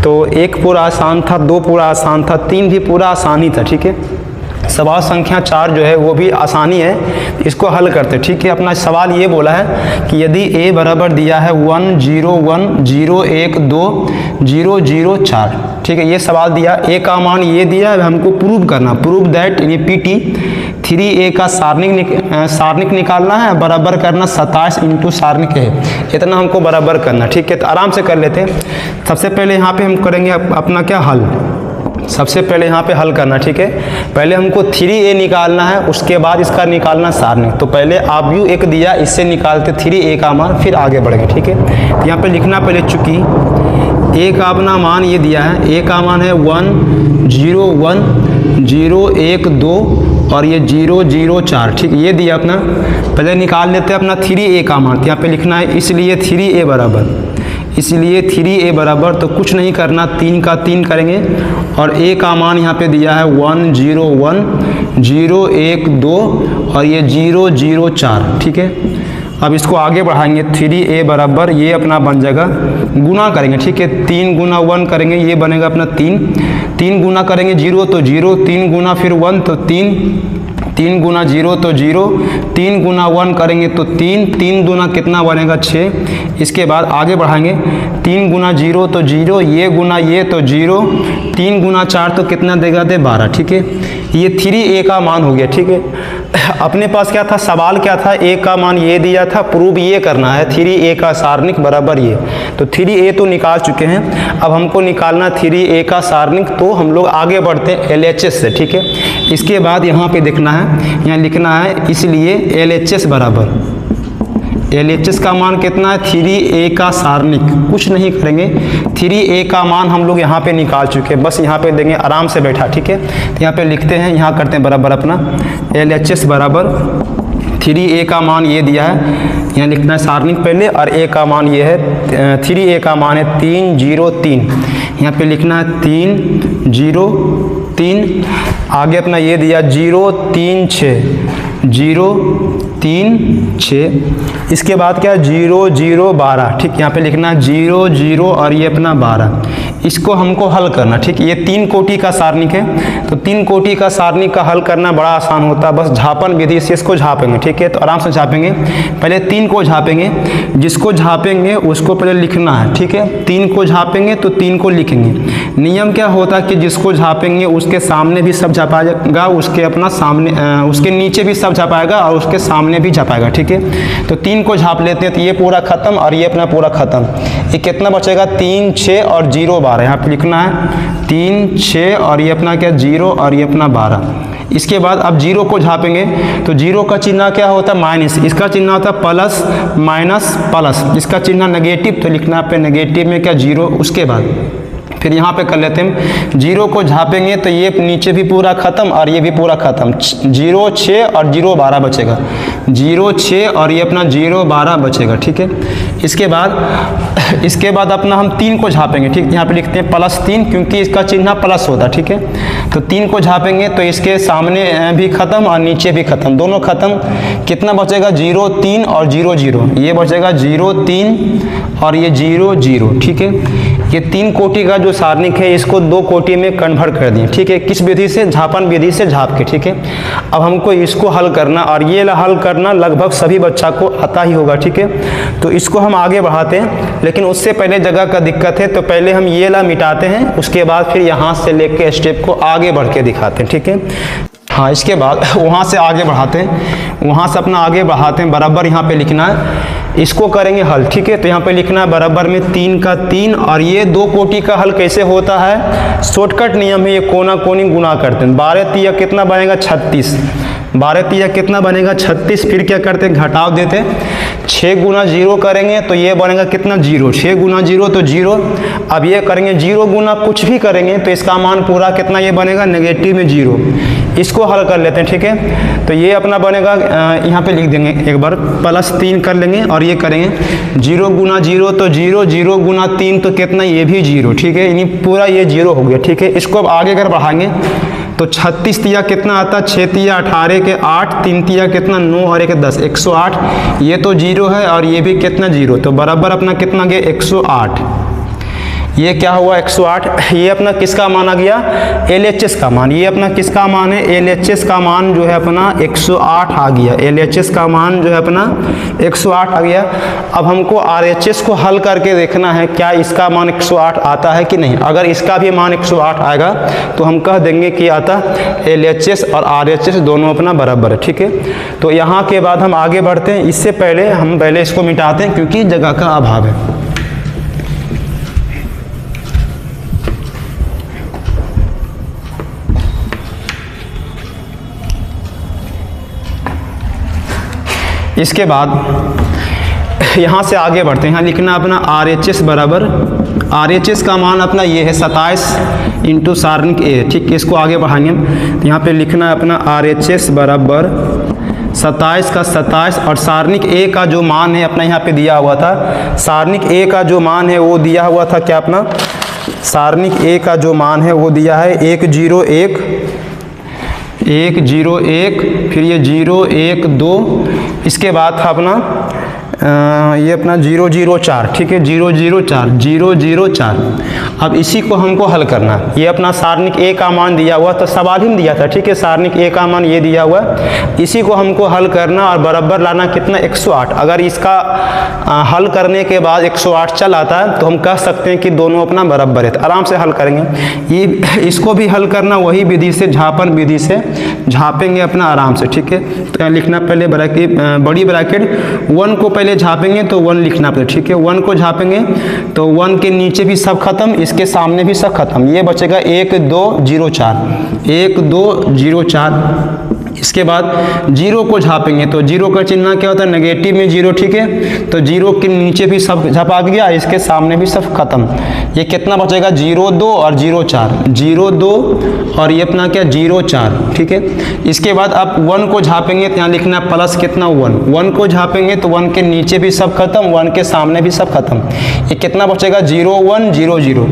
तो एक पूरा आसान था, 2 पूरा आसान था, 3 भी पूरा आसान ही था। ठीक है, सवाल संख्या 4 जो है वो भी आसानी है, इसको हल करते। ठीक है, अपना सवाल ये बोला है कि यदि a बराबर दिया है 1 0 1 0 1 2 0 0 4। ठीक है, ये सवाल दिया, a का मान ये दिया है, हमको प्रूव करना, प्रूव दैट यानी PT 3a का सारणिक निकालना है, बराबर करना 27 इंटू सारणिक है, इतना हमको बराबर करना। ठीक है, तो आराम से कर लेते हैं। सबसे पहले यहाँ पे हम करेंगे अपना क्या हल, सबसे पहले यहाँ पे हल करना। ठीक है, पहले हमको 3a निकालना है, उसके बाद इसका निकालना सारणिक। तो पहले आप यू एक दिया, इससे निकालते 3a का मान, फिर आगे बढ़ेंगे। ठीक है, तो यहाँ पे लिखना पहले, चूंकि a का अपना मान ये दिया है, a का मान है 1 0 1 0 1 2 और ये 0 0 4। ठीक, ये दिया अपना, पहले निकाल लेते हैं अपना 3a का मान। यहाँ पे लिखना है इसलिए 3a बराबर, इसलिए 3a बराबर, तो कुछ नहीं करना, 3 का 3 करेंगे और a का मान यहाँ पे दिया है 1 0 1 0 1 2 और ये 0 0 4। ठीक है, अब इसको आगे बढ़ाएंगे, 3a बराबर ये अपना बन जाएगा, गुना करेंगे। ठीक है, 3 गुना 1 करेंगे, ये बनेगा अपना 3, 3 गुना करेंगे 0 तो 0, 3 गुना फिर 1 तो 3, 3 गुना 0 तो 0, 3 गुना 1 करेंगे तो 3, 3 गुना कितना बनेगा 6। इसके बाद आगे बढ़ाएंगे, 3 गुना 0 तो 0, ये गुना ये तो 0, 3 गुना 4 तो कितना देगा दे 12। ठीक है, ये 3a का मान हो गया। ठीक है, अपने पास क्या था, सवाल क्या था, a का मान ये दिया था, प्रूव ये करना है 3a का सारणिक बराबर ये, तो 3a तो निकाल चुके हैं, अब हमको निकालना 3a का सारणिक। तो हम लोग आगे बढ़ते हैं LHS से। ठीक है, इसके बाद यहाँ पे देखना है, यहाँ लिखना है इसलिए LHS बराबर, LHS का मान कितना है 3a का सारणिक, कुछ नहीं करेंगे, 3a का मान हम लोग यहाँ पे निकाल चुके हैं, बस यहाँ पे देंगे आराम से बैठा। ठीक है, तो यहाँ पे लिखते हैं, यहाँ करते हैं बराबर अपना LHS बराबर 3a का मान ये दिया है, यहाँ लिखना है सारणिक पहले, और a का मान ये है, 3a का मान है 3 0 3, यहाँ पे लिखना है 3 0 3, आगे अपना ये दिया 0 3 6 0 3 6, इसके बाद क्या 0 0 12। ठीक, यहाँ पे लिखना है 0 0 और ये अपना 12, इसको हमको हल करना। ठीक, ये 3 कोटि का सारणिक है, तो 3 कोटि का सारणिक का हल करना बड़ा आसान होता है, बस झापन विधि से इसको झापेंगे। ठीक है, तो आराम से झापेंगे, पहले 3 को झापेंगे, जिसको झापेंगे उसको पहले लिखना है। ठीक है, 3 को झापेंगे तो 3 को लिखेंगे। नियम क्या होता है कि जिसको झापेंगे उसके सामने भी सब झापाएगा, उसके अपना सामने उसके नीचे भी सब झापाएगा और उसके सामने भी झापाएगा। ठीक है, तो 3 को झाप लेते हैं, तो ये पूरा खत्म और ये अपना पूरा खत्म, ये कितना बचेगा 3 6 और 0 12, यहाँ पे लिखना है 3 6 और ये अपना क्या 0 और ये अपना 12। इसके बाद अब 0 को झापेंगे, तो 0 का चिन्ह क्या होता है माइनस, इसका चिन्ह होता है प्लस माइनस प्लस, इसका चिन्ह नेगेटिव, तो लिखना पे नेगेटिव में क्या 0। उसके बाद फिर यहाँ पे कर लेते हैं, 0 को झापेंगे तो ये नीचे भी पूरा खत्म और ये भी पूरा खत्म, 0 6 और 0 12 बचेगा, 0 6 और ये अपना 0 12 बचेगा। ठीक है, इसके बाद अपना हम 3 को झापेंगे। ठीक, यहाँ पे लिखते हैं +3, क्योंकि इसका चिन्ह प्लस होता है। ठीक है, तो 3 को झापेंगे तो इसके सामने भी खत्म और नीचे भी खत्म, दोनों खत्म, कितना बचेगा 0 3 और 0 0, ये बचेगा 0 3 और ये 0 0। ठीक है, ये 3 कोटि का जो सारणिक है इसको 2 कोटि में कन्वर्ट कर दिए। ठीक है, किस विधि से, झापन विधि से झाप के। ठीक है, अब हमको इसको हल करना, और ये हल करना लगभग सभी बच्चा को आता ही होगा। ठीक है, तो इसको हम आगे बढ़ाते हैं, लेकिन उससे पहले जगह का दिक्कत है, तो पहले हम ये ला मिटाते हैं, उसके बाद फिर यहाँ से लेके स्टेप को आगे बढ़ के दिखाते हैं। ठीक है, हाँ, इसके बाद वहाँ से आगे बढ़ाते हैं, वहाँ से अपना आगे बढ़ाते हैं, बराबर यहाँ पे लिखना है, इसको करेंगे हल। ठीक है, तो यहाँ पे लिखना है बराबर में 3 का 3, और ये 2 कोटि का हल कैसे होता है, शॉर्टकट नियम है, ये कोना कोनी गुना करते हैं, 12 3 कितना बनेगा 36, 12 3 कितना बनेगा 36, फिर क्या करते हैं घटाव देते, 6 गुना 0 करेंगे तो ये बनेगा कितना 0, 6 गुना 0 तो 0, अब ये करेंगे 0 गुना कुछ भी करेंगे तो इसका मान पूरा कितना ये बनेगा नेगेटिव में 0, इसको हल कर लेते हैं। ठीक है, तो ये अपना बनेगा, यहाँ पे लिख देंगे एक बार, +3 कर लेंगे और ये करेंगे 0 गुना 0 तो 0, 0 गुना 3 तो कितना ये भी 0। ठीक है, यानी पूरा ये 0 हो गया। ठीक है, इसको अब आगे अगर बढ़ाएंगे तो 36 तिया कितना आता, 6 तिया 18 के 8, 3 तिया कितना 9 और 1 10, 108, ये तो 0 है और ये भी कितना 0, तो बराबर अपना कितना गया 108। ये क्या हुआ 108, ये अपना किसका मान आ गया LHS का मान, ये अपना किसका मान है LHS का मान जो है अपना 108 आ गया, LHS का मान जो है अपना 108 आ गया। अब हमको RHS को हल करके देखना है क्या इसका मान 108 आता है कि नहीं। अगर इसका भी मान 108 आएगा तो हम कह देंगे कि आता LHS और RHS दोनों अपना बराबर है, ठीक है। तो यहाँ के बाद हम आगे बढ़ते हैं, इससे पहले हम पहले इसको मिटाते हैं क्योंकि जगह का अभाव है। इसके बाद यहाँ से आगे बढ़ते हैं, यहाँ लिखना अपना RHS बराबर, RHS का मान अपना ये है 27 इंटू सारणिक A, ठीक है। इसको आगे बढ़ाएंगे तो यहाँ पे लिखना है अपना RHS बराबर 27 का 27 और सारणिक A का जो मान है अपना यहाँ पे दिया हुआ था, सारणिक A का जो मान है वो दिया हुआ था क्या अपना, सारणिक A का जो मान है वो दिया है 101, 101, फिर ये 012, इसके बाद था अपना ये अपना 004, ठीक है 004। अब इसी को हमको हल करना है। ये अपना सारणिक A का मान दिया हुआ तो सवाल ही में दिया था, ठीक है, सारणिक A का मान ये दिया हुआ, इसी को हमको हल करना और बराबर लाना कितना 108। अगर इसका हल करने के बाद 108 चल आता है तो हम कह सकते हैं कि दोनों अपना बराबर है, तो आराम से हल करेंगे। ये इसको भी हल करना वही विधि से, झापन विधि से झापेंगे अपना आराम से, ठीक है। तो यहाँ लिखना पहले ब्रैकेट, बड़ी ब्रैकेट 1 को पहले झापेंगे तो 1 लिखना पड़ेगा, ठीक है। 1 को झापेंगे तो 1 के नीचे भी सब खत्म, इसके सामने भी सब खत्म, ये बचेगा 1204, 1204। इसके बाद 0 को झापेंगे तो 0 का चिन्ह क्या होता है नेगेटिव में 0, ठीक है। तो 0 के नीचे भी सब झपा गया, इसके सामने भी सब खत्म, ये कितना बचेगा 02 और 04, 02 और ये अपना क्या 04, ठीक है। इसके बाद आप 1 को झापेंगे तो यहाँ लिखना प्लस कितना 1, 1 को झापेंगे तो 1 के नीचे भी सब खत्म, 1 के सामने भी सब खत्म, ये कितना बचेगा 01 00,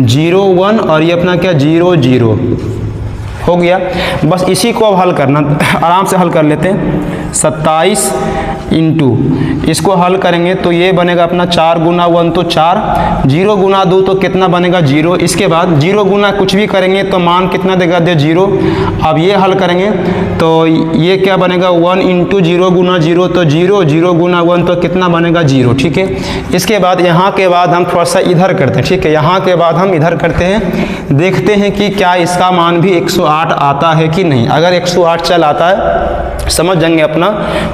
01 और ये अपना क्या 00 हो गया। बस इसी को अब हल करना, आराम से हल कर लेते हैं। 27 इंटू इसको हल करेंगे तो ये बनेगा अपना 4 गुना 1 तो 4, 0 गुना 2 तो कितना बनेगा 0। इसके बाद 0 गुना कुछ भी करेंगे तो मान कितना देगा 0। अब ये हल करेंगे तो ये क्या बनेगा 1 इंटू 0 गुना 0 तो 0, 0 गुना 1 तो कितना बनेगा 0, ठीक है। इसके बाद यहाँ के बाद हम थोड़ा सा इधर करते हैं, ठीक है। यहाँ के बाद हम इधर करते हैं, देखते हैं कि क्या इसका मान भी 108 आता है कि नहीं। अगर 108 चल आता है समझ जाएंगे अपना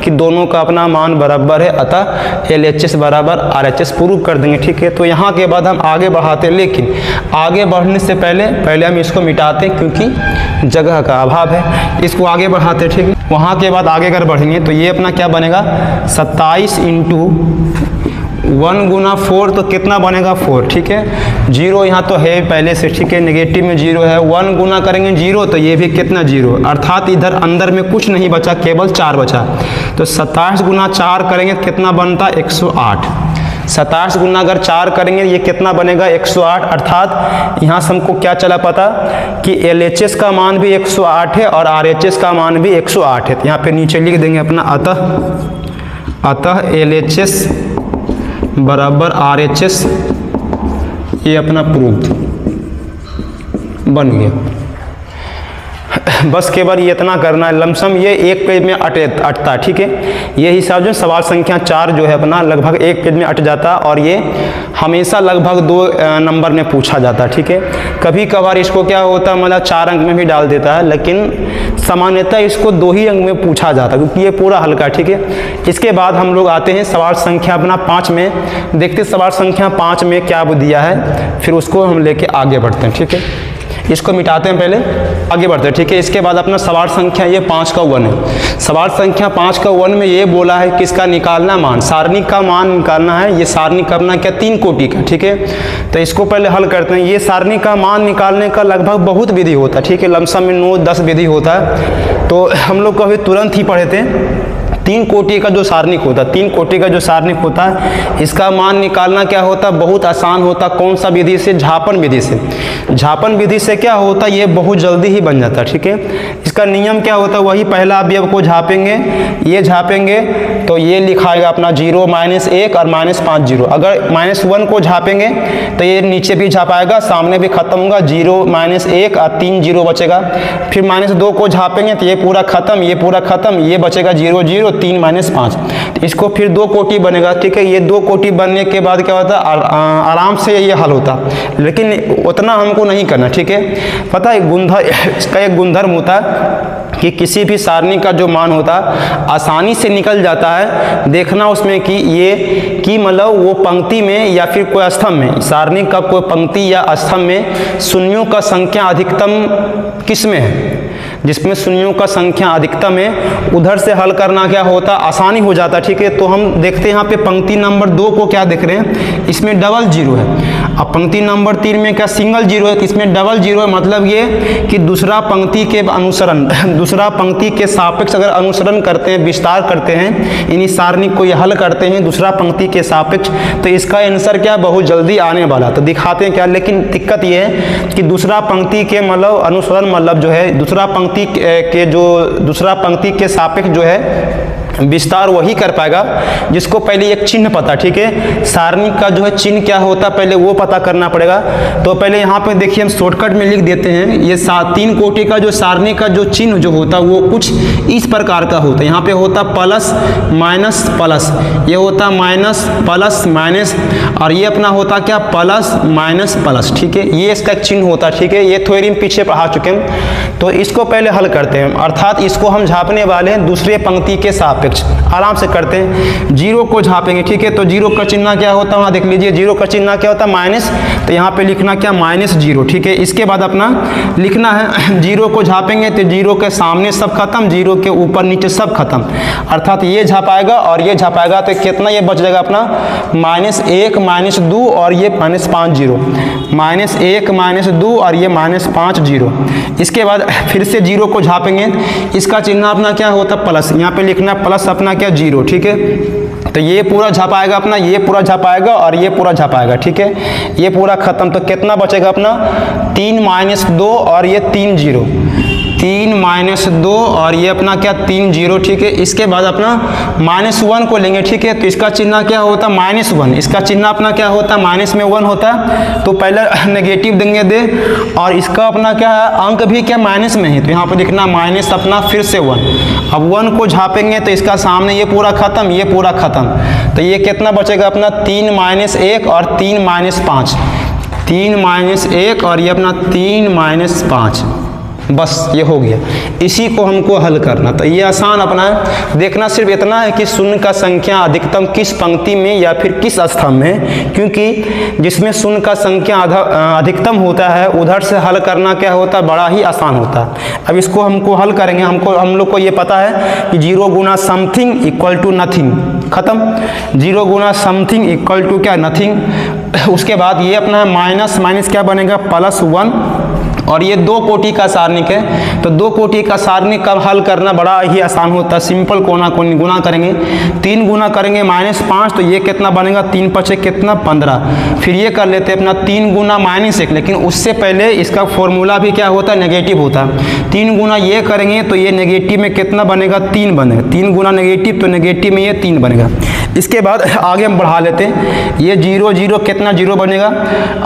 कि दोनों का अपना मान बराबर है, अतः LHS बराबर RHS प्रूव कर देंगे, ठीक है। तो यहाँ के बाद हम आगे बढ़ाते हैं, लेकिन आगे बढ़ने से पहले हम इसको मिटाते हैं क्योंकि जगह का अभाव है। इसको आगे बढ़ाते हैं, ठीक है। वहाँ के बाद आगे अगर बढ़ेंगे तो ये अपना क्या बनेगा 27 इंटू 1 गुना 4 तो कितना बनेगा 4, ठीक है। 0 यहाँ तो है पहले से, ठीक है, नेगेटिव में 0 है। 1 गुना करेंगे 0 तो ये भी कितना 0, अर्थात इधर अंदर में कुछ नहीं बचा, केवल 4 बचा। तो 27 गुना 4 करेंगे कितना बनता 108, 27 गुना अगर 4 करेंगे ये कितना बनेगा 108। अर्थात यहाँ से हमको क्या चला पता कि LHS का मान भी 108 है और RHS का मान भी 108 है। तो यहाँ पे नीचे लिख देंगे अपना अतः LHS बराबर RHS, ये अपना प्रूफ बन गया। बस केवल ये इतना करना है, लमसम ये एक पेज में अटता है, ठीक है। ये हिसाब जो सवाल संख्या 4 जो है अपना लगभग एक पेज में अट जाता है और ये हमेशा लगभग 2 नंबर में पूछा जाता है, ठीक है। कभी कभार इसको क्या होता है मतलब 4 अंक में भी डाल देता है, लेकिन सामान्यतः इसको 2 ही अंक में पूछा जाता है क्योंकि ये पूरा हल्का है, ठीक है। इसके बाद हम लोग आते हैं सवाल संख्या अपना 5 में, देखते सवाल संख्या 5 में क्या दिया है, फिर उसको हम लेके आगे बढ़ते हैं, ठीक है। इसको मिटाते हैं, पहले आगे बढ़ते हैं, ठीक है। इसके बाद अपना सवाल संख्या ये 5 का 1 है। सवाल संख्या 5 का 1 में ये बोला है किसका निकालना मान, सारणी का मान निकालना है। ये सारणी का अपना क्या 3 कोटि का, ठीक है। तो इसको पहले हल करते हैं। ये सारणी का मान निकालने का लगभग बहुत विधि होता है, ठीक है, लमसम में 9-10 विधि होता है। तो हम लोग को अभी तुरंत ही पढ़े थे 3 कोटि का जो सारणिक होता है, 3 कोटि का जो सारणिक होता है, इसका मान निकालना क्या होता है बहुत आसान होता। कौन सा विधि से, झापन विधि से। झापन विधि से क्या होता है ये बहुत जल्दी ही बन जाता है, ठीक है। इसका इसका नियम क्या होता है, वही पहला अवयव को झापेंगे, ये झापेंगे तो ये लिखाएगा अपना 0 -1 और -5 0। अगर -1 को झापेंगे तो ये नीचे भी झापाएगा, सामने भी खत्म होगा, 0 -1 और 3 0 बचेगा। फिर -2 को झापेंगे तो ये पूरा खत्म, ये पूरा खत्म, ये बचेगा 0 0 3 -5। तो इसको फिर 2 कोटि बनेगा, ठीक है। ये 2 कोटि बनने के बाद क्या होता है, आराम से ये हल होता, लेकिन उतना हमको नहीं करना, ठीक है। पता है इसका एक गुणधर्म होता है कि किसी भी सारणी का जो मान होता है आसानी से निकल जाता है। देखना उसमें कि ये कि मतलब वो पंक्ति में या फिर कोई स्तंभ में, सारणी का कोई पंक्ति या स्तंभ में शून्यों का संख्या अधिकतम किस में है, जिसमें शून्यों का संख्या अधिकतम है, उधर से हल करना क्या होता, आसानी हो जाता, ठीक है। तो हम देखते हैं यहाँ पे पंक्ति नंबर 2 को क्या देख रहे हैं, इसमें डबल 0 है। अब पंक्ति नंबर 3 में क्या सिंगल 0 है, तो इसमें डबल 0 है। मतलब ये कि दूसरा पंक्ति के अनुसरण, दूसरा पंक्ति के सापेक्ष अगर अनुसरण करते हैं, विस्तार करते हैं, यानी सारणी को ये हल करते हैं दूसरा पंक्ति के सापेक्ष, तो इसका आंसर क्या बहुत जल्दी आने वाला। तो दिखाते हैं क्या, लेकिन दिक्कत ये है कि दूसरा पंक्ति के मतलब अनुसरण मतलब जो है दूसरा पंक्ति के जो दूसरा पंक्ति के सापेक्ष जो है विस्तार वही कर पाएगा जिसको पहले एक चिन्ह पता, ठीक है। सारणी का जो है चिन्ह क्या होता है पहले वो पता करना पड़ेगा। तो पहले यहाँ पे देखिए हम शॉर्टकट में लिख देते हैं, ये 3 कोटि का जो सारणी का जो चिन्ह जो होता है वो कुछ इस प्रकार का होता है। यहाँ पे होता प्लस माइनस प्लस, ये होता माइनस प्लस माइनस, और ये अपना होता क्या प्लस माइनस प्लस, ठीक है। ये इसका एक चिन्ह होता है, ठीक है। ये थ्योरी में पीछे पढ़ा चुके हैं। तो इसको पहले हल करते हैं, अर्थात इसको हम झापने वाले हैं दूसरे पंक्ति के सापेक्ष। आराम से करते हैं, 0 को झापेंगे, ठीक है। तो 0 का चिन्ह क्या होता है, वहाँ देख लीजिए 0 का चिन्ह क्या होता है माइनस, तो यहाँ पे लिखना क्या -0, ठीक है। इसके बाद अपना लिखना है 0 को झापेंगे तो 0 के सामने सब खत्म, 0 के ऊपर नीचे सब खत्म, अर्थात ये झापाएगा और ये झापाएगा तो कितना ये बच जाएगा अपना -1 -2 और ये -5 0, -1 -2 और ये -5 0। इसके बाद फिर से 0 को झापेंगे, इसका चिन्ह अपना क्या होता प्लस, यहाँ पे लिखना प्लस अपना क्या 0, ठीक है। तो ये पूरा झापाएगा अपना, ये पूरा झापाएगा और ये पूरा झापाएगा, ठीक है। ये पूरा खत्म, तो कितना बचेगा अपना 3 -2 और ये 3 0, 3 -2 और ये अपना क्या 3 0, ठीक है। इसके बाद अपना -1 को लेंगे, ठीक है। तो इसका चिन्ह क्या होता है -1, इसका चिन्ह अपना क्या होता है माइनस में 1 होता है, तो पहले नेगेटिव देंगे दे, और इसका अपना क्या है अंक भी क्या माइनस में है, तो यहाँ पर देखना माइनस अपना फिर से 1। अब 1 को झापेंगे तो इसका सामने ये पूरा खत्म, ये पूरा खत्म, तो ये कितना बचेगा अपना 3 -1 और 3 -5, 3 -1 और ये अपना 3 -5, बस ये हो गया। इसी को हमको हल करना, तो ये आसान अपना है। देखना सिर्फ इतना है कि शून्य का संख्या अधिकतम किस पंक्ति में या फिर किस स्तंभ में, क्योंकि जिसमें शून्य का संख्या अधिकतम होता है उधर से हल करना क्या होता है बड़ा ही आसान होता है। अब इसको हमको हल करेंगे, हम लोग को ये पता है कि 0 गुना समथिंग इक्वल टू नथिंग, खत्म। 0 गुना समथिंग इक्वल टू क्या नथिंग। उसके बाद ये अपना माइनस माइनस क्या बनेगा +1, और ये 2 कोटि का सारणिक है, तो 2 कोटि का सारणिक का हल करना बड़ा ही आसान होता है। सिंपल कोना कोनी गुना करेंगे, 3 गुना करेंगे -5, तो ये कितना बनेगा 3 × 5 कितना 15। फिर ये कर लेते हैं अपना 3 गुना -1, लेकिन उससे पहले इसका फॉर्मूला भी क्या होता है नेगेटिव होता है। 3 गुना ये करेंगे तो ये नेगेटिव में कितना बनेगा 3 बनेगा, 3 गुना नेगेटिव तो नेगेटिव में ये 3 बनेगा। इसके बाद आगे हम बढ़ा लेते हैं, ये 0 0 कितना 0 बनेगा,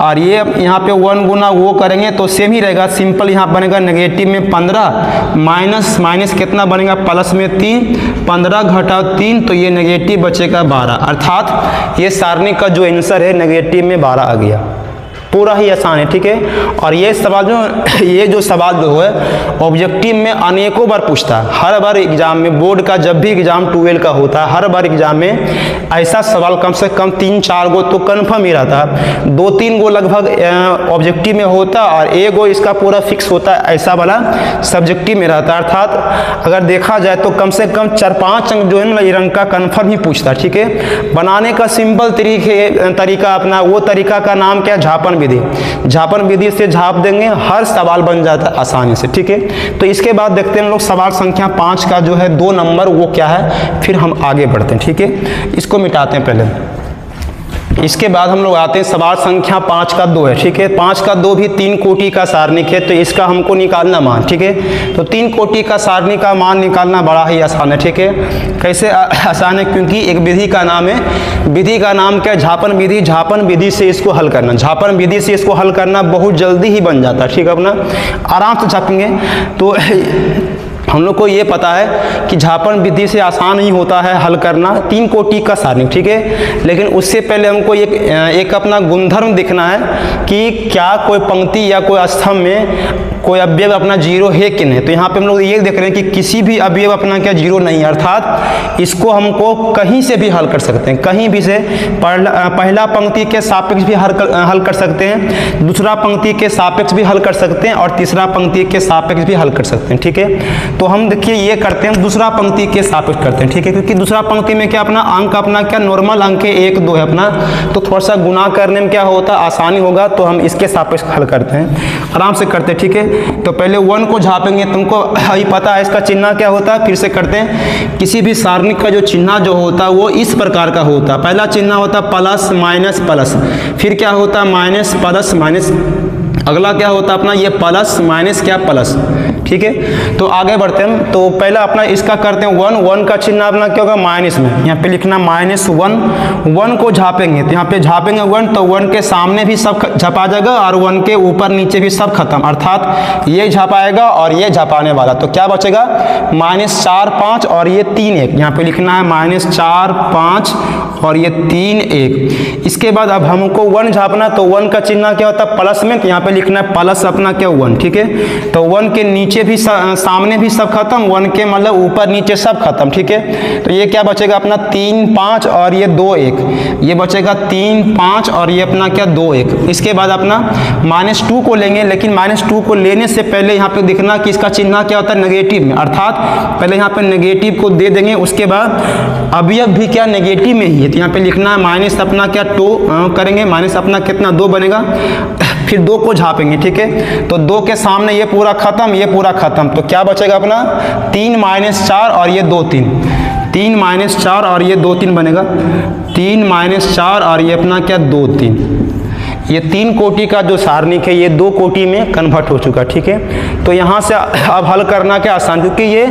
और ये यहाँ पे 1 गुना वो करेंगे तो सेम ही रहेगा, सिंपल यहाँ बनेगा नेगेटिव में 15 माइनस माइनस कितना बनेगा प्लस में 3, 15 घटाओ 3 तो ये नेगेटिव बचेगा 12, अर्थात ये सारणी का जो आंसर है नेगेटिव में 12 आ गया। पूरा ही आसान है, ठीक है। और ये सवाल जो सवाल जो है ऑब्जेक्टिव में अनेकों बार पूछता है, हर बार एग्जाम में, बोर्ड का जब भी एग्जाम 12 का होता है हर बार एग्जाम में ऐसा सवाल कम से कम 3-4 गो तो कन्फर्म ही रहता है, 2-3 गो लगभग ऑब्जेक्टिव में होता और 1 गो इसका पूरा फिक्स होता है, ऐसा वाला सब्जेक्टिव में रहता है। अर्थात अगर देखा जाए तो कम से कम 4-5 अंक जो है ना ये रंग का कन्फर्म ही पूछता है, ठीक है। बनाने का सिंपल तरीका अपना वो तरीका का नाम क्या झापन विधि, झापन विधि से झाप देंगे हर सवाल बन जाता है आसानी से, ठीक है। तो इसके बाद देखते हैं हम लोग सवाल संख्या 5 का जो है 2 नंबर वो क्या है, फिर हम आगे बढ़ते हैं, ठीक है। इसको मिटाते हैं पहले। इसके बाद हम लोग आते हैं सवाल संख्या 5 का 2 है, ठीक है। 5 का 2 भी 3 कोटि का सारणिक है, तो इसका हमको निकालना मान, ठीक है। तो 3 कोटि का सारणिक का मान निकालना बड़ा ही आसान है, ठीक है। कैसे आसान है? क्योंकि एक विधि का नाम है, विधि का नाम क्या है? झापन विधि। झापन विधि से इसको हल करना, झापन विधि से इसको हल करना बहुत जल्दी ही बन जाता है, ठीक है। अपना आराम से झापेंगे तो हम लोग को ये पता है कि झापन विधि से आसान ही होता है हल करना 3 कोटि का सारणिक, ठीक है। लेकिन उससे पहले हमको एक अपना गुणधर्म देखना है कि क्या कोई पंक्ति या कोई स्तंभ में कोई अवयव अपना जीरो है कि नहीं। तो यहाँ पे हम लोग ये देख रहे हैं कि किसी भी अवयव अपना क्या जीरो नहीं है, अर्थात इसको हमको कहीं से भी हल कर सकते हैं, कहीं भी से। पहला पंक्ति के सापेक्ष भी हल कर सकते हैं, दूसरा पंक्ति के सापेक्ष भी हल कर सकते हैं, और तीसरा पंक्ति के सापेक्ष भी हल कर सकते हैं, ठीक है। तो हम देखिए ये करते हैं, दूसरा पंक्ति के सापेक्ष करते हैं, ठीक है। क्योंकि दूसरा पंक्ति में क्या अपना अंक अपना क्या नॉर्मल अंक है 1 2 है अपना, तो थोड़ा सा गुना करने में क्या होता है आसानी होगा, तो हम इसके सापेक्ष हल करते हैं, आराम से करते हैं, ठीक है। तो पहले 1 को झापेंगे, तुमको ही पता है इसका चिन्ह क्या होता है, फिर से करते हैं। किसी भी सारणिक का जो चिन्ह जो होता है वो इस प्रकार का होता है। पहला चिन्ह होता है प्लस माइनस प्लस, फिर क्या होता है माइनस प्लस माइनस, अगला क्या होता है अपना ये प्लस माइनस क्या प्लस, ठीक है। तो आगे बढ़ते हैं। तो पहला अपना इसका करते हैं 1 का चिन्ह अपना क्या होगा माइनस में, यहाँ पे लिखना -1। 1 को झापेंगे तो यहाँ पे झापेंगे 1, तो 1 के सामने भी सब झपा जाएगा और 1 के ऊपर नीचे भी सब खत्म, अर्थात ये झपाएगा और ये झपाने वाला, तो क्या बचेगा -4 5 और ये 3 1, यहाँ पे लिखना है -4 5 और ये 3 1। इसके बाद अब हमको 1 झापना, तो 1 का चिन्ह क्या होता है प्लस में, तो यहाँ पे लिखना है प्लस अपना क्या 1, ठीक है। तो 1 के नीचे भी सामने भी सब खत्म, 1 के मतलब ऊपर नीचे सब खत्म, ठीक है। तो ये क्या बचेगा अपना 3 5 और ये 2 1, ये बचेगा 3 5 और ये अपना क्या 2 1। इसके बाद अपना -2 को लेंगे, लेकिन -2 को लेने से पहले यहाँ पे देखना कि इसका चिन्ह क्या होता है नेगेटिव में, अर्थात पहले यहाँ पे नेगेटिव को दे देंगे, उसके बाद अवयव भी क्या नेगेटिव में ही है, तो यहाँ पे लिखना है माइनस अपना क्या 2 करेंगे, माइनस अपना कितना 2 बनेगा, फिर 2 को झापेंगे, ठीक है। तो 2 के सामने ये पूरा खत्म, ये पूरा खत्म, तो क्या बचेगा अपना 3 -4 और ये 2 3, 3 -4 और ये 2 3 बनेगा, 3 -4 और ये अपना क्या 2 3। ये 3 कोटि का जो सारणिक है ये 2 कोटि में कन्वर्ट हो चुका, ठीक है। तो यहाँ से अब हल करना क्या आसान, क्योंकि ये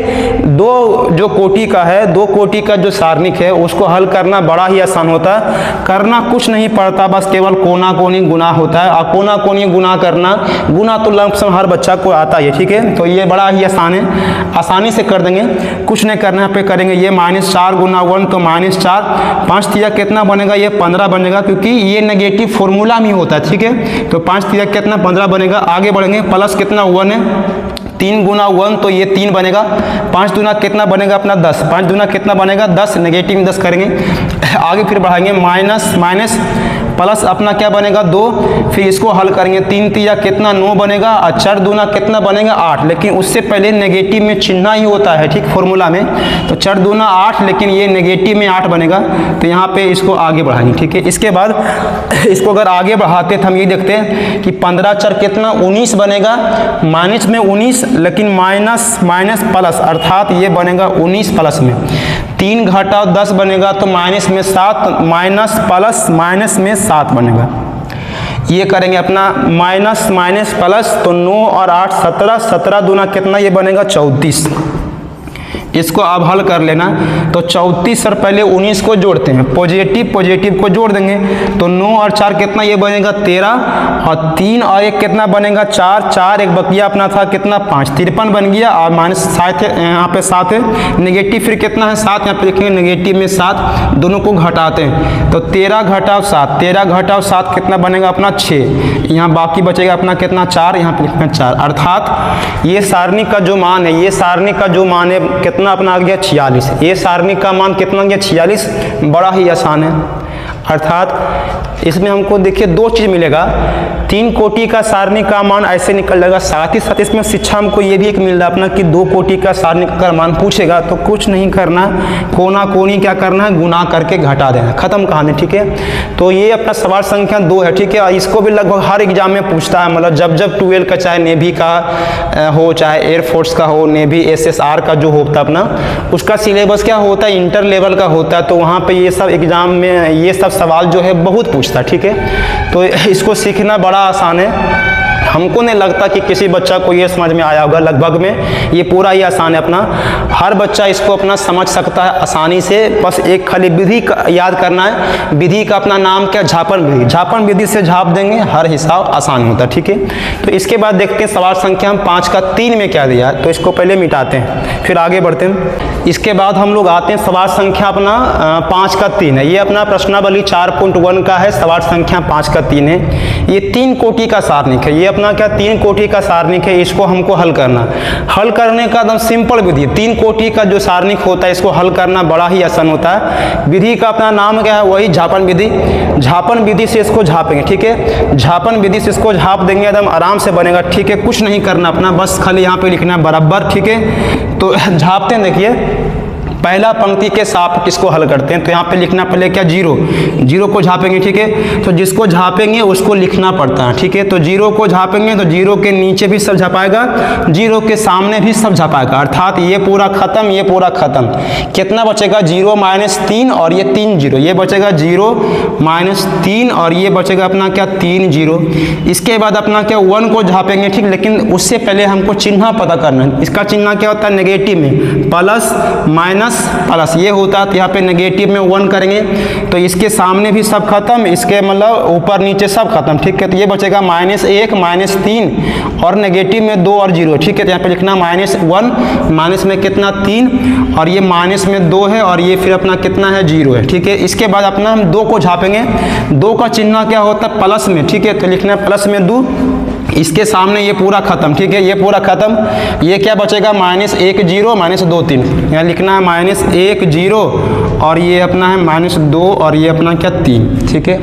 2 जो कोटि का है, 2 कोटि का जो सारणिक है उसको हल करना बड़ा ही आसान होता है, करना कुछ नहीं पड़ता, बस केवल कोना कोनी गुना होता है। और कोना कोनी गुना करना, गुना तो लमसम हर बच्चा को आता है, ठीक है। तो ये बड़ा ही आसान है, आसानी से कर देंगे, कुछ नहीं करना पे करेंगे। ये -4 गुना 1 तो -4, 5 तिया कितना बनेगा, ये 15 बनेगा, क्योंकि ये नेगेटिव फॉर्मूला में होता है, ठीक है। तो 5 तिया कितना 15 बनेगा। आगे बढ़ेंगे, प्लस कितना 1 है, 3 गुना 1 तो ये 3 बनेगा, 5 दूना कितना बनेगा अपना 10, 5 दूना कितना बनेगा 10, नेगेटिव में 10 करेंगे। आगे फिर बढ़ाएंगे माइनस माइनस प्लस अपना क्या बनेगा 2, फिर इसको हल करेंगे, 3 तिया कितना 9 बनेगा और 4 दूना कितना बनेगा 8, लेकिन उससे पहले नेगेटिव में चिन्ह ही होता है, ठीक फॉर्मूला में। तो 4 दूना 8, लेकिन ये नेगेटिव में 8 बनेगा, तो यहाँ पे इसको आगे बढ़ाएंगे, ठीक है। इसके बाद इसको अगर आगे बढ़ाते तो हम ये देखते हैं कि 15 4 कितना 19 बनेगा, माइनस में 19, लेकिन माइनस माइनस प्लस, अर्थात ये बनेगा 19 प्लस में 3 घटाओ 10 बनेगा, तो माइनस में 7, माइनस प्लस माइनस में 7 बनेगा। ये करेंगे अपना माइनस माइनस प्लस, तो 9 और 8 17, 17 दूना कितना ये बनेगा 34। इसको आप हल कर लेना, तो 34 और पहले 19 को जोड़ते हैं, पॉजिटिव पॉजिटिव को जोड़ देंगे, तो 9 और 4 कितना ये बनेगा 13, और 3 और 1 कितना बनेगा 4, 4 एक बकिया अपना था कितना 5, 53 बन गया। और माइनस 7 है, यहाँ पे 7 है, नेगेटिव फिर कितना है 7, यहाँ पे लिखेंगे नेगेटिव में 7, दोनों को घटाते हैं, तो 13 घटाओ 7, 13 घटाओ 7 कितना बनेगा अपना 6, यहाँ बाकी बचेगा अपना कितना 4, यहाँ पे लिखेंगे 4, अर्थात ये सारणी का जो मान है, ये सारणी का जो मान है कितना अपना आ गया 46। ये सारणी का मान कितना गया 46, बड़ा ही आसान है। अर्थात इसमें हमको देखिए 2 चीज़ मिलेगा, 3 कोटि का सारणी का मान ऐसे निकल जाएगा, साथ ही साथ इसमें शिक्षा हमको ये भी एक मिल रहा है अपना कि 2 कोटि का सारणी का मान पूछेगा तो कुछ नहीं करना, कोना कोनी क्या करना है गुना करके घटा देना, खत्म कहानी, ठीक है। तो ये अपना सवाल संख्या 2 है, ठीक है। इसको भी लगभग हर एग्जाम में पूछता है, मतलब जब 12 का चाहे नेवी का हो चाहे एयरफोर्स का हो, नेवी SSR का जो होता है अपना, उसका सिलेबस क्या होता है इंटर लेवल का होता है, तो वहाँ पर ये सब एग्जाम में ये सब सवाल जो है बहुत पूछता है, ठीक है। तो इसको सीखना बड़ा आसान है। हमको नहीं लगता कि किसी बच्चा को ये समझ में आया होगा, लगभग में ये पूरा ही आसान है अपना, हर बच्चा इसको अपना समझ सकता है आसानी से। बस एक खाली विधि याद करना है। विधि का अपना नाम क्या, झापन विधि। झापन विधि से झाप देंगे, हर हिसाब आसान होता है, ठीक है। तो इसके बाद देखते हैं सवाल संख्या हम 5 का 3 में क्या दिया है, तो इसको पहले मिटाते हैं फिर आगे बढ़ते हैं। इसके बाद हम लोग आते हैं सवाल संख्या अपना 5 का 3 है। ये अपना प्रश्नावली 4.1 का है, सवाल संख्या 5 का 3 है। ये 3 कोटि का सारणिक है। ये अपना क्या 3 कोटि का सारणिक है, इसको हमको हल करना। हल करने का एकदम सिंपल विधि, 3 कोटि का जो सारणिक होता है इसको हल करना बड़ा ही आसान होता है। विधि का अपना नाम क्या है, वही झापन विधि। झापन विधि से इसको झापेंगे, ठीक है। झापन विधि से इसको झाप देंगे, एकदम आराम से बनेगा, ठीक है। कुछ नहीं करना अपना, बस खाली यहाँ पे लिखना है बराबर, ठीक है। तो झापते हैं, देखिए पहला पंक्ति के साथ किसको हल करते हैं, तो यहाँ पे लिखना पहले क्या, जीरो। जीरो को झापेंगे, ठीक है। तो जिसको झापेंगे उसको लिखना पड़ता है, ठीक है। तो जीरो को झापेंगे तो जीरो के नीचे भी सब झापाएगा, जीरो के सामने भी सब झापाएगा, अर्थात ये पूरा खत्म, ये पूरा खत्म। कितना बचेगा, 0 - 3 और ये 3 जीरो, ये बचेगा 0 - 3 और ये बचेगा अपना क्या 3 जीरो। इसके बाद अपना क्या 1 को झापेंगे, ठीक। लेकिन उससे पहले हमको चिन्ह पता करना है। इसका चिन्ह क्या होता है, नेगेटिव में प्लस माइनस प्लस ये होता है, तो यहाँ पे नेगेटिव में 1 करेंगे तो इसके सामने भी सब खत्म, इसके मतलब ऊपर नीचे सब खत्म, ठीक है। तो ये बचेगा -1 - 3 और नेगेटिव में 2 और 0, ठीक है। तो यहाँ पे लिखना -1, माइनस में कितना 3 और ये माइनस में 2 है और ये फिर अपना कितना है 0 है, ठीक है। इसके बाद अपना हम 2 को झापेंगे, 2 का चिन्ह क्या होता है, प्लस में, ठीक है। तो लिखना है प्लस में 2, इसके सामने ये पूरा खत्म, ठीक है। ये पूरा खत्म, ये क्या बचेगा -1 0 -2 3, यहाँ लिखना है -1 0 और ये अपना है -2 और ये अपना क्या 3, ठीक है।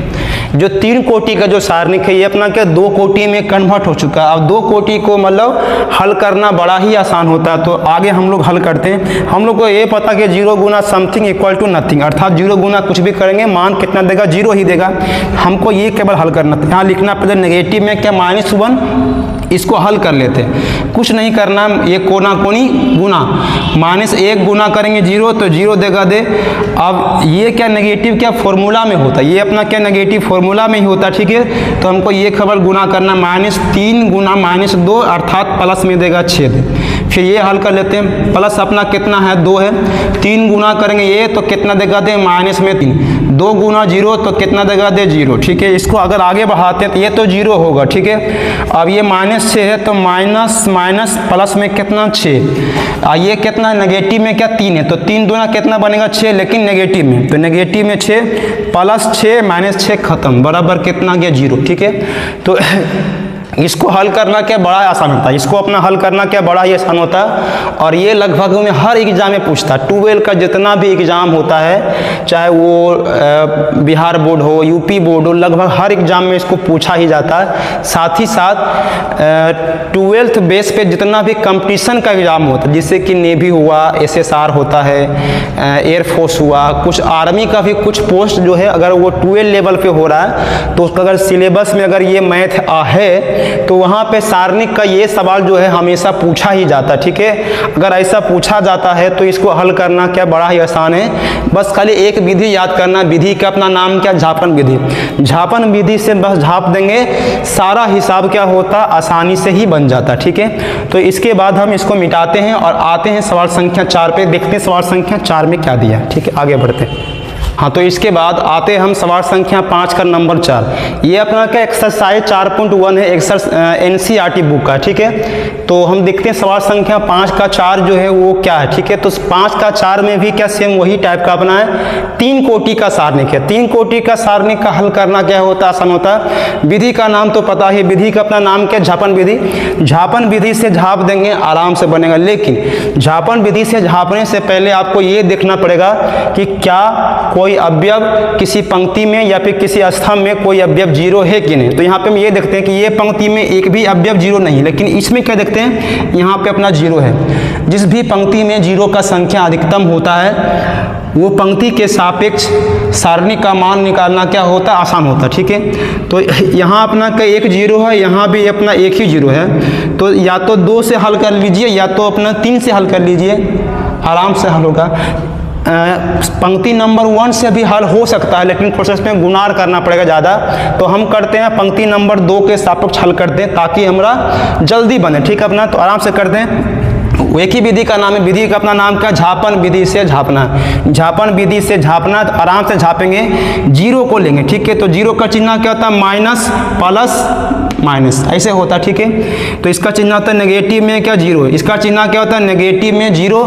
जो 3 कोटि का जो सारणिक है ये अपना क्या 2 कोटि में कन्वर्ट हो चुका है। अब 2 कोटि को मतलब हल करना बड़ा ही आसान होता है। तो आगे हम लोग हल करते हैं। हम लोग को ये पता कि 0 गुना समथिंग इक्वल टू नथिंग, अर्थात 0 गुना कुछ भी करेंगे मान कितना देगा, 0 ही देगा। हमको ये केवल हल करना था। यहाँ लिखना पहले नेगेटिव में क्या -1, इसको हल कर लेते हैं, कुछ नहीं करना। ये कोना कोनी गुना, -1 गुना करेंगे 0 तो 0 देगा दे। अब ये क्या नेगेटिव क्या फॉर्मूला में होता है, ये अपना क्या नेगेटिव फॉर्मूला में ही होता है, ठीक है। तो हमको ये खबर गुना करना, -3 गुना -2 अर्थात प्लस में देगा 6 दे। फिर ये हल कर लेते हैं, प्लस अपना कितना है 2 है, 3 गुना करेंगे ये तो कितना देगा दे -3, 2 गुना 0 तो कितना देगा दे 0, ठीक है। इसको अगर आगे बढ़ाते हैं तो ये तो 0 होगा, ठीक है। अब ये -6 है तो माइनस माइनस प्लस में कितना 6, ये कितना नेगेटिव में क्या 3 है, तो 3 दूना कितना बनेगा 6, लेकिन नेगेटिव में, तो नेगेटिव में 6 प्लस 6 -6 खत्म, बराबर कितना गया 0, ठीक है। तो इसको हल करना क्या बड़ा आसान होता है, इसको अपना हल करना क्या बड़ा ही आसान होता है। और ये लगभग में हर एग्जाम में पूछता है, 12 का जितना भी एग्ज़ाम होता है, चाहे वो बिहार बोर्ड हो, यूपी बोर्ड हो, लगभग हर एग्ज़ाम में इसको पूछा ही जाता है। साथ ही साथ 12th बेस पे जितना भी कंपटीशन का एग्ज़ाम होता है, जिससे कि नेवी हुआ, SSR होता है, एयरफोर्स हुआ, कुछ आर्मी का भी कुछ पोस्ट जो है अगर वो 12 लेवल पे हो रहा है तो उसका अगर सिलेबस में अगर ये मैथ है तो वहाँ पे सारणिक का ये सवाल जो है हमेशा पूछा ही जाता है, ठीक है। अगर ऐसा पूछा जाता है तो इसको हल करना क्या बड़ा ही आसान है। बस खाली एक विधि याद करना, विधि का अपना नाम क्या, झापन विधि। झापन विधि से बस झाप देंगे, सारा हिसाब क्या होता आसानी से ही बन जाता, ठीक है। तो इसके बाद हम इसको मिटाते हैं और आते हैं सवाल संख्या 4 पे, देखते हैं सवाल संख्या 4 में क्या दिया है, ठीक है। आगे बढ़ते हैं। हाँ, तो इसके बाद आते हम सवाल संख्या 5 का नंबर 4। ये अपना क्या एक्सरसाइज 4.1 है, NCERT बुक का, ठीक है। तो हम देखते हैं सवाल संख्या 5 का 4 जो है वो क्या है, ठीक है। तो 5 का 4 में भी क्या सेम वही टाइप का अपना है, 3 कोटि का सारणिक है। 3 कोटि का सारणिक का हल करना क्या होता है, आसान होता है। विधि का नाम तो पता ही, विधि का अपना नाम क्या, झापन विधि। झापन विधि से झाप देंगे, आराम से बनेगा। लेकिन झापन विधि से झापने से पहले आपको ये देखना पड़ेगा कि क्या कोई अवयव किसी पंक्ति में या फिर किसी स्तंभ में कोई अवयव 0 है कि नहीं। तो यहाँ पे हम ये देखते हैं कि ये पंक्ति में एक भी अवयव 0 नहीं, लेकिन इसमें क्या देखते हैं, यहाँ पे अपना 0 है। जिस भी पंक्ति में 0 का संख्या अधिकतम होता है वो पंक्ति के सापेक्ष सारणी का मान निकालना क्या होता है, आसान होता है, ठीक है। तो यहाँ अपना का 1 0 है, यहाँ भी अपना 1 ही 0 है। तो या तो 2 से हल कर लीजिए या तो अपना 3 से हल कर लीजिए, आराम से हल होगा। पंक्ति नंबर 1 से भी हल हो सकता है, लेकिन प्रोसेस में गुणार करना पड़ेगा ज़्यादा। तो हम करते हैं पंक्ति नंबर 2 के सापेक्ष हल करते हैं ताकि हमारा जल्दी बने, ठीक है अपना। तो आराम से करते हैं। एक ही विधि का नाम है, विधि का अपना नाम क्या, झापन विधि से झापना। झापन विधि से झापना, तो आराम से झापेंगे, जीरो को लेंगे, ठीक है। तो जीरो का चिन्ह क्या होता है, माइनस प्लस माइनस, ऐसे होता है, ठीक है। तो इसका चिन्ह होता है नेगेटिव में क्या, जीरो। इसका चिन्ह क्या होता है, नेगेटिव में जीरो।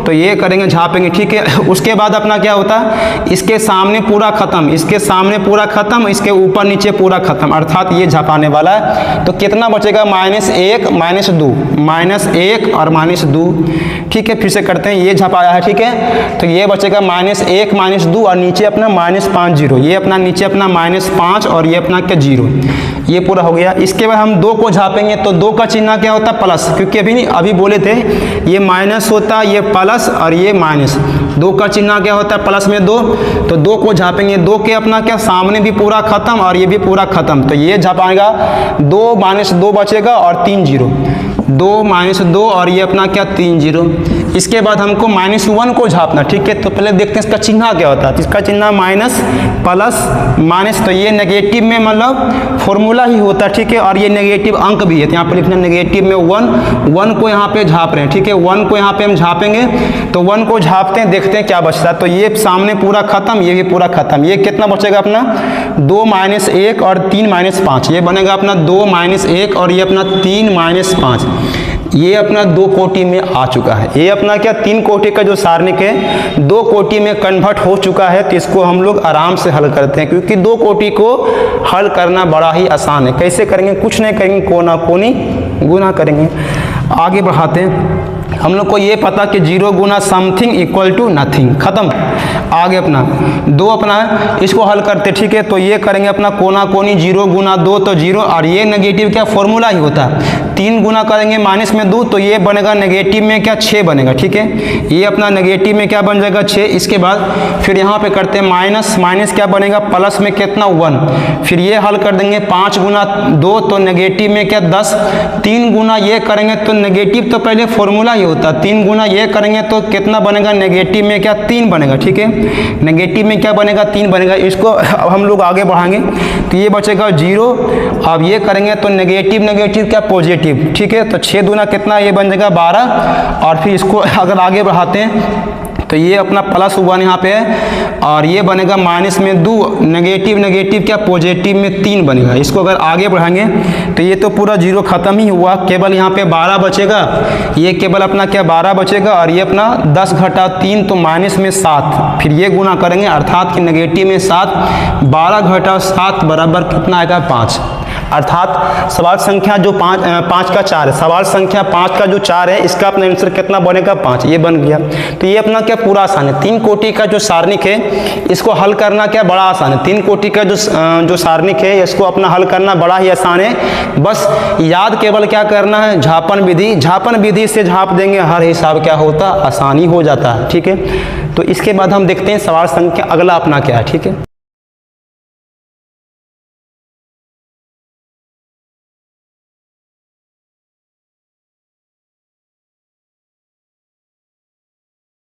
तो ये करेंगे, झापेंगे, ठीक है। उसके बाद अपना क्या होता है, इसके सामने पूरा खत्म, इसके सामने पूरा खत्म, इसके ऊपर नीचे पूरा खत्म, अर्थात ये झापाने वाला है। तो कितना बचेगा, -1 -2, -1 और -2, ठीक है। फिर से करते हैं, ये झपाया है, ठीक है। तो ये बचेगा -1 -2 और नीचे अपना -5 जीरो, ये अपना नीचे अपना -5 और ये अपना क्या, जीरो, ये पूरा हो गया। इसके बाद हम 2 को झापेंगे, तो 2 का चिन्ह क्या होता है, प्लस, क्योंकि अभी बोले थे ये माइनस होता, ये प्लस और ये माइनस। 2 का चिन्ह क्या होता है, प्लस में 2। तो 2 को झापेंगे, 2 के अपना क्या, सामने भी पूरा खत्म और ये भी पूरा खत्म। तो ये झापाएगा, 2 -2 बचेगा और 3 जीरो, 2 -2 और ये अपना क्या, 3 जीरो। इसके बाद हमको -1 को झापना, ठीक है। तो पहले देखते हैं इसका चिन्ह क्या होता है। इसका चिन्ह माइनस प्लस माइनस, तो ये नेगेटिव में मतलब फॉर्मूला ही होता है, ठीक है। और ये नेगेटिव अंक भी है, तो यहाँ पे लिखना नेगेटिव में 1 को यहाँ पे झाप रहे हैं, ठीक है। 1 को यहाँ पे हम झापेंगे, तो 1 को झापते हैं, देखते हैं क्या बचता है। तो ये सामने पूरा खत्म, ये भी पूरा खत्म। ये कितना बचेगा अपना, 2 -1 और 3 -5, ये बनेगा अपना 2 -1 और ये अपना 3 -5। ये अपना 2 कोटि में आ चुका है। ये अपना क्या, 3 कोटि का जो सारणिक है 2 कोटि में कन्वर्ट हो चुका है। तो इसको हम लोग आराम से हल करते हैं, क्योंकि 2 कोटि को हल करना बड़ा ही आसान है। कैसे करेंगे, कुछ नहीं करेंगे, कोना कोनी गुना करेंगे। आगे बढ़ाते हैं। हम लोग को ये पता कि 0 गुना समथिंग इक्वल टू नथिंग, खत्म। आगे अपना 2 अपना इसको हल करते, ठीक है। तो ये करेंगे अपना कोना कोनी, 0 गुना 2 तो 0, और ये नेगेटिव क्या, फॉर्मूला ही होता है। 3 गुना करेंगे माइनस में 2, तो ये बनेगा नेगेटिव में क्या, 6 बनेगा, ठीक है। ये अपना नेगेटिव में क्या बन जाएगा, 6। इसके बाद फिर यहाँ पे करते हैं माइनस, माइनस क्या बनेगा, प्लस में कितना, 1। फिर ये हल कर देंगे, 5 गुना 2 तो नेगेटिव में क्या, 10। 3 गुना ये करेंगे तो नेगेटिव तो पहले फॉर्मूला ही होता है, 3 गुना ये करेंगे तो कितना बनेगा, नेगेटिव में क्या, 3 बनेगा, ठीक है। नेगेटिव में क्या बनेगा, 3 बनेगा। इसको अब हम लोग आगे बढ़ाएंगे, तो ये बचेगा 0। अब ये करेंगे तो नेगेटिव नेगेटिव क्या, पॉजिटिव, ठीक है। तो 6 दूना कितना, ये बन जाएगा 12। और फिर इसको अगर आगे बढ़ाते हैं तो ये अपना +1 यहाँ पे है, और ये बनेगा माइनस में 2, नेगेटिव नेगेटिव क्या, पॉजिटिव में 3 बनेगा। इसको अगर आगे बढ़ाएंगे तो ये तो पूरा 0 खत्म ही हुआ, केवल यहाँ पे 12 बचेगा। ये केवल अपना क्या, 12 बचेगा, और ये अपना 10 घटा 3 तो माइनस में 7। फिर ये गुना करेंगे, अर्थात कि नेगेटिव में 7, 12 घटा 7 बराबर कितना आएगा, 5। अर्थात सवाल संख्या जो 5 का 4 है, सवाल संख्या 5 का जो 4 है, इसका अपना आंसर कितना बनेगा, 5। ये बन गया। तो ये अपना क्या, पूरा आसान है। 3 कोटि का जो सारणिक है इसको हल करना क्या, बड़ा आसान है। 3 कोटि का जो सारणिक है इसको अपना हल करना बड़ा ही आसान है। बस याद केवल क्या करना है, झापन विधि। झापन विधि से झाप देंगे, हर हिसाब क्या होता, आसानी हो जाता है, ठीक है। तो इसके बाद हम देखते हैं सवाल संख्या अगला अपना क्या है, ठीक है।